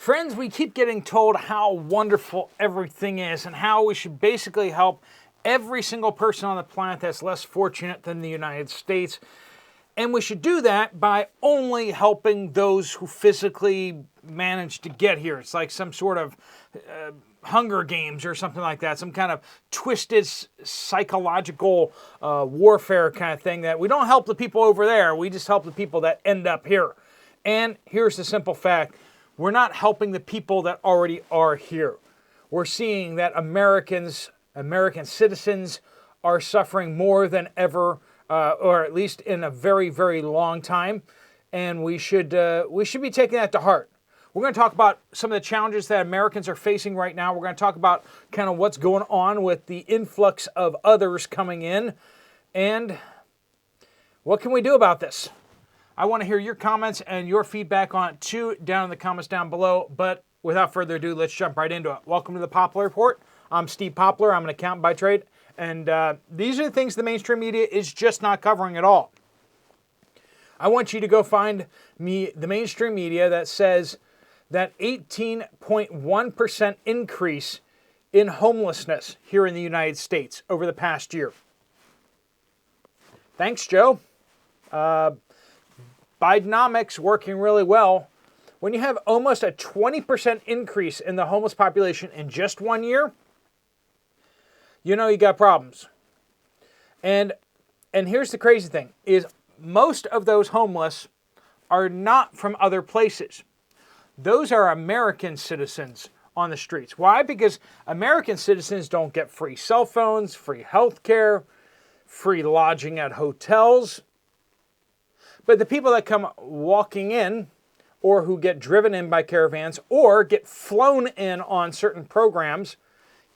Friends, we keep getting told how wonderful everything is and how we should basically help every single person on the planet that's less fortunate than the United States. And we should do that by only helping those who physically manage to get here. It's like some sort of Hunger Games or something like that, some kind of twisted psychological warfare kind of thing that we don't help the people over there, we just help the people that end up here. And here's the simple fact. We're not helping the people that already are here. We're seeing that American citizens are suffering more than ever, or at least in a very, very long time. And we should be taking that to heart. We're going to talk about some of the challenges that Americans are facing right now. We're going to talk about kind of what's going on with the influx of others coming in. And what can we do about this? I want to hear your comments and your feedback on it too down in the comments down below. But without further ado, let's jump right into it. Welcome to the Poplar Report. I'm Steve Poplar. I'm an accountant by trade. And these are the things the mainstream media is just not covering at all. I want you to go find the mainstream media that says that 18.1% increase in homelessness here in the United States over the past year. Thanks, Joe. Bidenomics working really well. When you have almost a 20% increase in the homeless population in just 1 year, you know you got problems. And here's the crazy thing, is most of those homeless are not from other places. Those are American citizens on the streets. Why? Because American citizens don't get free cell phones, free health care, free lodging at hotels. But the people that come walking in, or who get driven in by caravans, or get flown in on certain programs,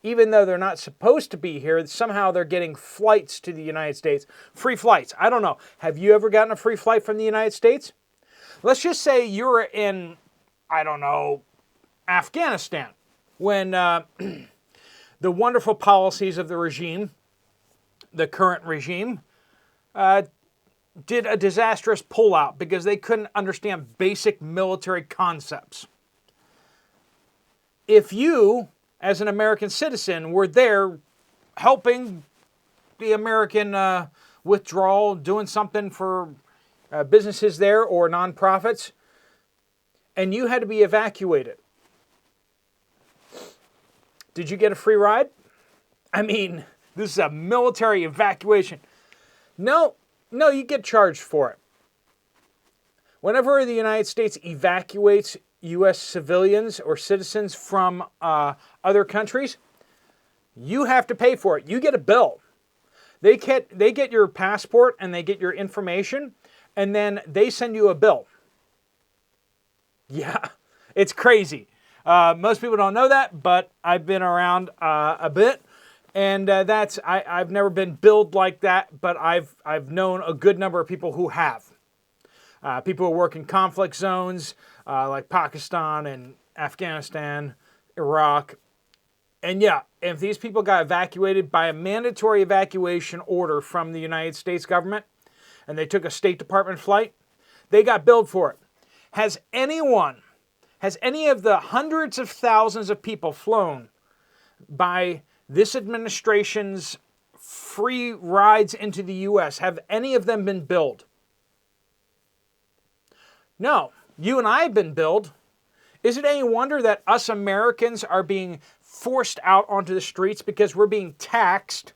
even though they're not supposed to be here, somehow they're getting flights to the United States. Free flights. I don't know. Have you ever gotten a free flight from the United States? Let's just say you're in, I don't know, Afghanistan, when the wonderful policies of the regime, the current regime, did a disastrous pullout because they couldn't understand basic military concepts. If you, as an American citizen, were there helping the American withdrawal, doing something for businesses there or nonprofits, and you had to be evacuated, did you get a free ride? I mean, this is a military evacuation. No, you get charged for it. Whenever the United States evacuates U.S. civilians or citizens from other countries, you have to pay for it. You get a bill. They get your passport and they get your information, and then they send you a bill. Yeah, it's crazy. Most people don't know that, but I've been around a bit. And I've never been billed like that, but I've known a good number of people who have. People who work in conflict zones like Pakistan and Afghanistan, Iraq. And yeah, if these people got evacuated by a mandatory evacuation order from the United States government, and they took a State Department flight, they got billed for it. Has any of the hundreds of thousands of people flown by this administration's free rides into the U.S., have any of them been billed? No. You and I have been billed. Is it any wonder that us Americans are being forced out onto the streets because we're being taxed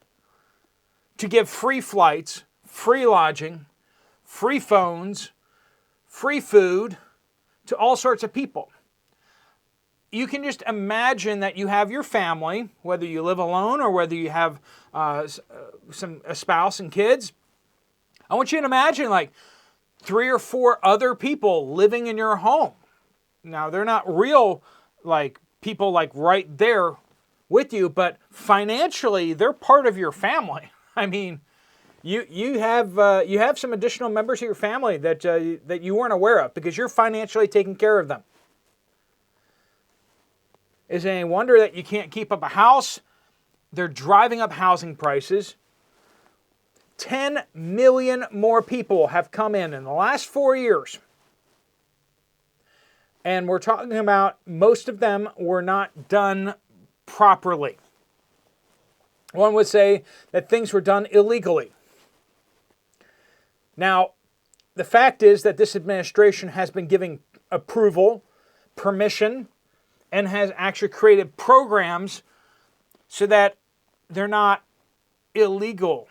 to give free flights, free lodging, free phones, free food to all sorts of people? You can just imagine that you have your family, whether you live alone or whether you have a spouse and kids. I want you to imagine like 3 or 4 other people living in your home. Now, they're not real like people like right there with you, but financially, they're part of your family. I mean, you have some additional members of your family that you weren't aware of because you're financially taking care of them. Is it any wonder that you can't keep up a house? They're driving up housing prices. 10 million more people have come in the last 4 years. And we're talking about most of them were not done properly. One would say that things were done illegally. Now, the fact is that this administration has been giving approval, permission, and has actually created programs so that they're not illegal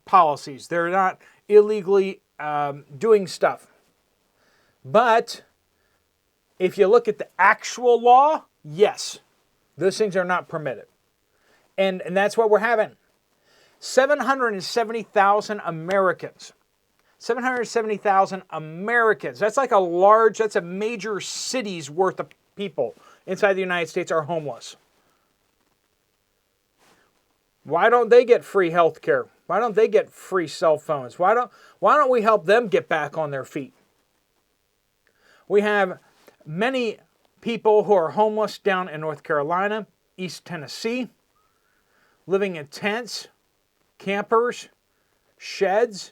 policies. They're not illegally doing stuff. But if you look at the actual law, yes, those things are not permitted. And that's what we're having. 770,000 Americans. 770,000 Americans. That's like that's a major city's worth of people inside the United States are homeless. Why don't they get free health care? Why don't they get free cell phones? Why don't we help them get back on their feet? We have many people who are homeless down in North Carolina, East Tennessee, living in tents, campers, sheds.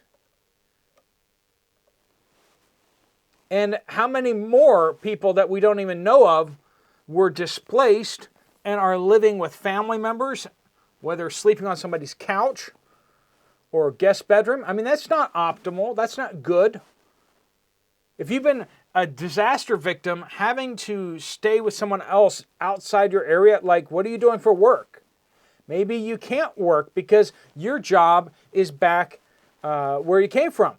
And how many more people that we don't even know of were displaced and are living with family members, whether sleeping on somebody's couch or guest bedroom? I mean, that's not optimal. That's not good. If you've been a disaster victim, having to stay with someone else outside your area, like, what are you doing for work? Maybe you can't work because your job is back where you came from.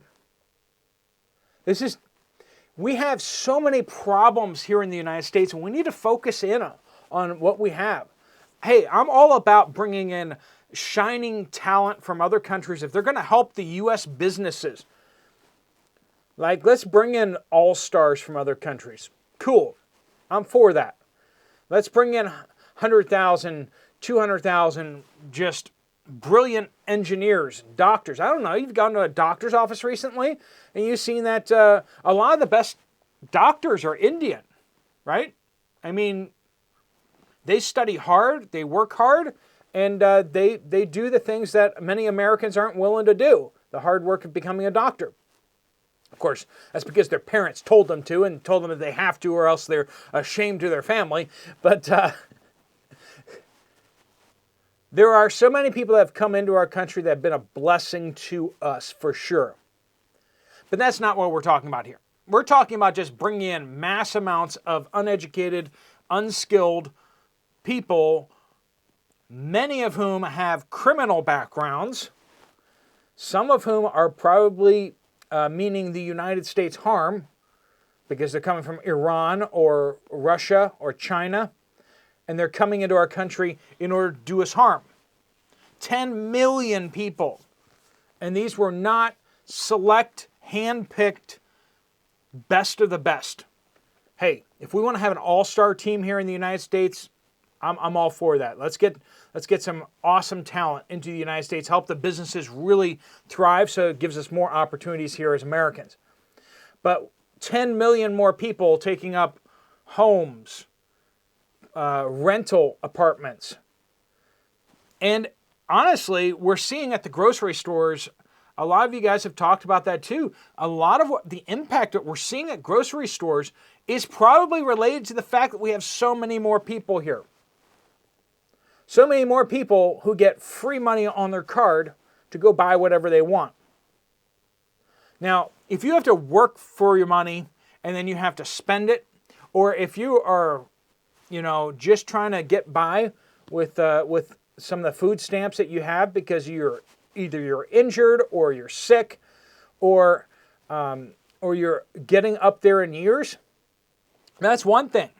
We have so many problems here in the United States, and we need to focus in on what we have. Hey, I'm all about bringing in shining talent from other countries if they're going to help the U.S. businesses. Like, let's bring in all-stars from other countries. Cool. I'm for that. Let's bring in 100,000, 200,000 just brilliant engineers, doctors. I don't know, you've gone to a doctor's office recently and you've seen that a lot of the best doctors are Indian, right? I mean, they study hard, they work hard, and they do the things that many Americans aren't willing to do. The hard work of becoming a doctor. Of course, that's because their parents told them to and told them that they have to or else they're ashamed to their family. But there are so many people that have come into our country that have been a blessing to us, for sure. But that's not what we're talking about here. We're talking about just bringing in mass amounts of uneducated, unskilled people, many of whom have criminal backgrounds, some of whom are probably meaning the United States harm because they're coming from Iran or Russia or China, and they're coming into our country in order to do us harm. 10 million people. And these were not select, hand-picked, best of the best. Hey, if we want to have an all-star team here in the United States, I'm all for that. Let's get some awesome talent into the United States, help the businesses really thrive so it gives us more opportunities here as Americans. But 10 million more people taking up homes, rental apartments. And honestly, we're seeing at the grocery stores, a lot of you guys have talked about that too. A lot of the impact that we're seeing at grocery stores is probably related to the fact that we have so many more people here. So many more people who get free money on their card to go buy whatever they want. Now, if you have to work for your money and then you have to spend it, or if you are, just trying to get by with some of the food stamps that you have because you're injured or you're sick or you're getting up there in years, that's one thing.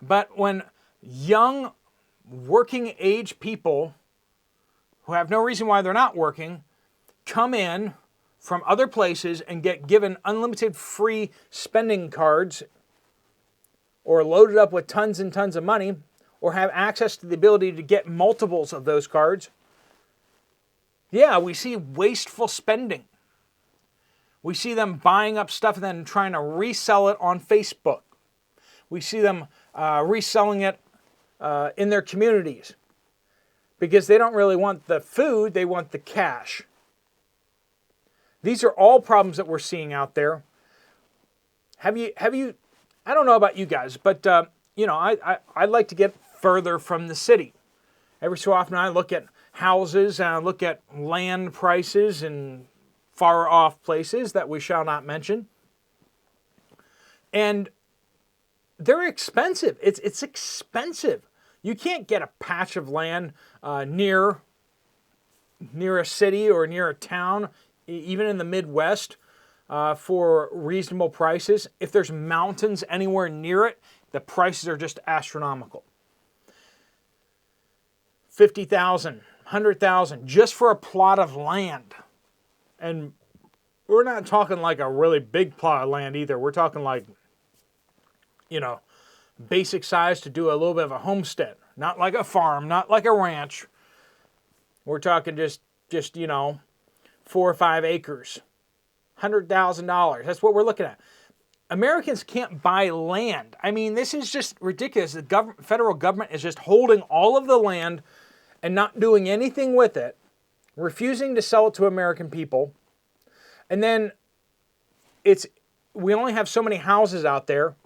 But when young working age people who have no reason why they're not working come in from other places and get given unlimited free spending cards or loaded up with tons and tons of money or have access to the ability to get multiples of those cards, yeah, we see wasteful spending. We see them buying up stuff and then trying to resell it on Facebook. We see them reselling it in their communities because they don't really want the food, they want the cash. These are all problems that we're seeing out there. I I don't know about you guys, but I like to get further from the city. Every so often I look at houses and I look at land prices in far off places that we shall not mention. And they're expensive. It's expensive. You can't get a patch of land near a city or near a town, even in the Midwest, for reasonable prices. If there's mountains anywhere near it, the prices are just astronomical. $50,000, $100,000 just for a plot of land. And we're not talking like a really big plot of land either. We're talking like, basic size to do a little bit of a homestead. Not like a farm, not like a ranch. We're talking just 4 or 5 acres. $100,000. That's what we're looking at. Americans can't buy land. I mean, this is just ridiculous. The federal government is just holding all of the land and not doing anything with it, refusing to sell it to American people. And then we only have so many houses out there,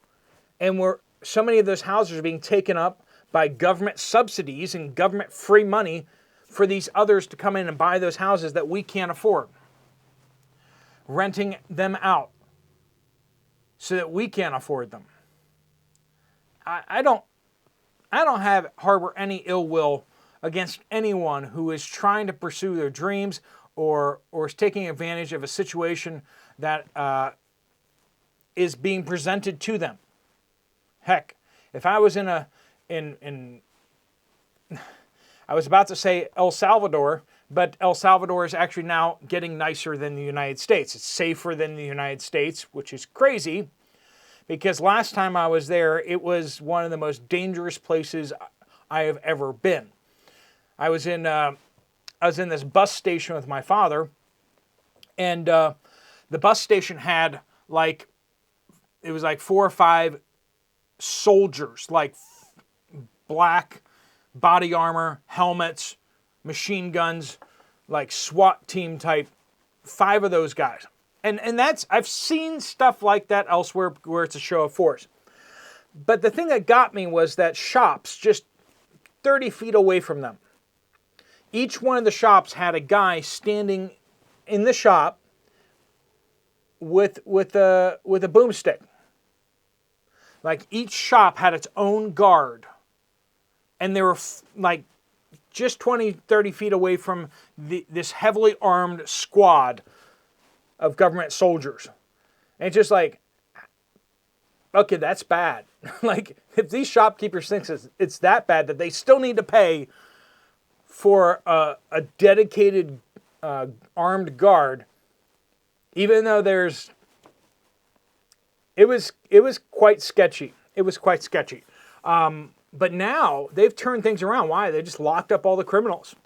and so many of those houses are being taken up by government subsidies and government free money for these others to come in and buy those houses that we can't afford. Renting them out so that we can't afford them. I don't harbor any ill will against anyone who is trying to pursue their dreams or is taking advantage of a situation that is being presented to them. Heck, if I was I was about to say El Salvador, but El Salvador is actually now getting nicer than the United States. It's safer than the United States, which is crazy, because last time I was there, it was one of the most dangerous places I have ever been. I was in this bus station with my father, and the bus station had it was like 4 or 5 soldiers, like black body armor, helmets, machine guns, like SWAT team type, 5 of those guys. And I've seen stuff like that elsewhere where it's a show of force. But the thing that got me was that shops just 30 feet away from them. Each one of the shops had a guy standing in the shop with a boomstick. Like each shop had its own guard. And they were just 20, 30 feet away from this heavily armed squad of government soldiers. And it's just like, okay, that's bad. If these shopkeepers think it's that bad that they still need to pay for a dedicated armed guard, even though it was quite sketchy. It was quite sketchy. But now they've turned things around. Why? They just locked up all the criminals.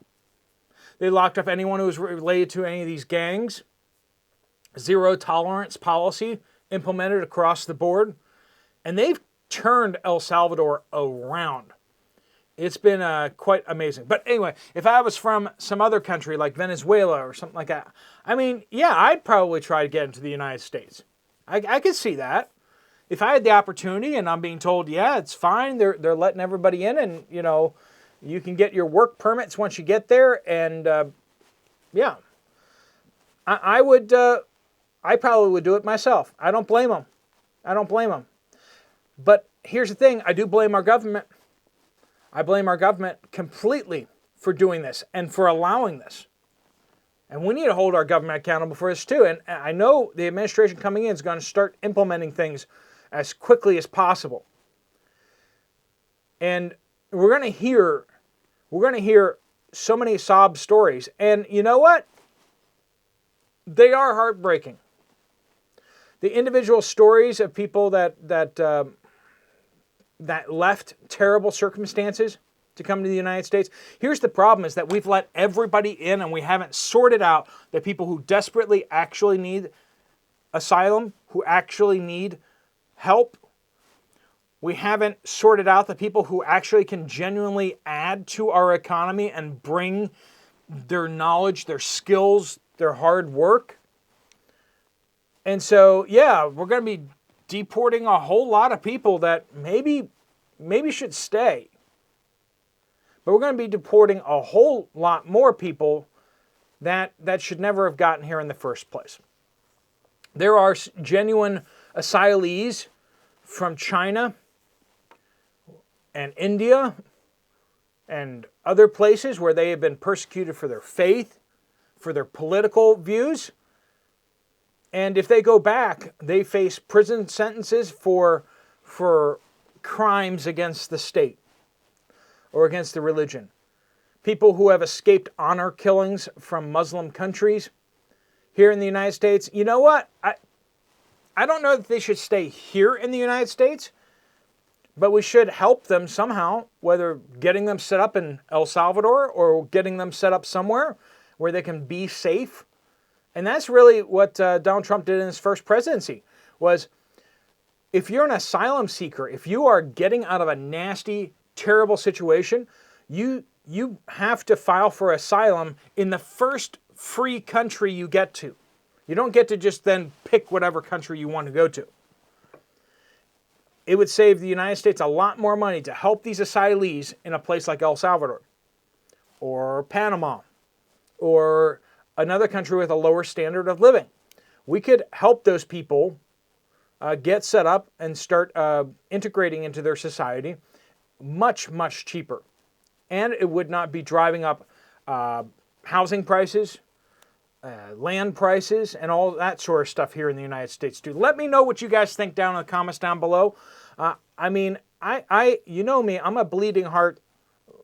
They locked up anyone who was related to any of these gangs. Zero tolerance policy implemented across the board. And they've turned El Salvador around. It's been quite amazing. But anyway, if I was from some other country like Venezuela or something like that, I mean, yeah, I'd probably try to get into the United States. I could see that. If I had the opportunity and I'm being told, yeah, it's fine, they're letting everybody in, and you can get your work permits once you get there, and yeah, I probably would do it myself. I don't blame them. But here's the thing: I do blame our government. I blame our government completely for doing this and for allowing this. And we need to hold our government accountable for this too. And I know the administration coming in is going to start implementing things as quickly as possible. And we're going to hear so many sob stories. And you know what? They are heartbreaking. The individual stories of people that left terrible circumstances to come to the United States. Here's the problem, is that we've let everybody in and we haven't sorted out the people who desperately actually need asylum, who actually need help. We haven't sorted out the people who actually can genuinely add to our economy and bring their knowledge, their skills, their hard work. And so, yeah, we're going to be deporting a whole lot of people that maybe should stay. But we're going to be deporting a whole lot more people that should never have gotten here in the first place. There are genuine asylees from China and India and other places where they have been persecuted for their faith, for their political views. And if they go back, they face prison sentences for crimes against the state or against the religion. People who have escaped honor killings from Muslim countries here in the United States, you know what? I don't know that they should stay here in the United States, but we should help them somehow, whether getting them set up in El Salvador or getting them set up somewhere where they can be safe. And that's really what Donald Trump did in his first presidency, was if you're an asylum seeker, if you are getting out of a nasty, terrible situation, you have to file for asylum in the first free country you get to. You don't get to just then pick whatever country you want to go to. It would save the United States a lot more money to help these asylees in a place like El Salvador or Panama or another country with a lower standard of living. We could help those people get set up and start integrating into their society much, much cheaper. And it would not be driving up housing prices, land prices, and all that sort of stuff here in the United States too. Let me know what you guys think down in the comments down below. I mean, you know me, I'm a bleeding heart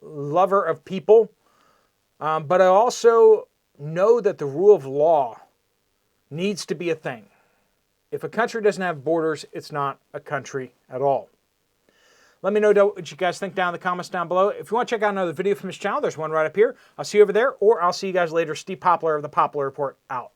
lover of people, but I also know that the rule of law needs to be a thing. If a country doesn't have borders, it's not a country at all. Let me know what you guys think down in the comments down below. If you want to check out another video from this channel, there's one right up here. I'll see you over there, or I'll see you guys later. Steve Poplar of the Poplar Report out.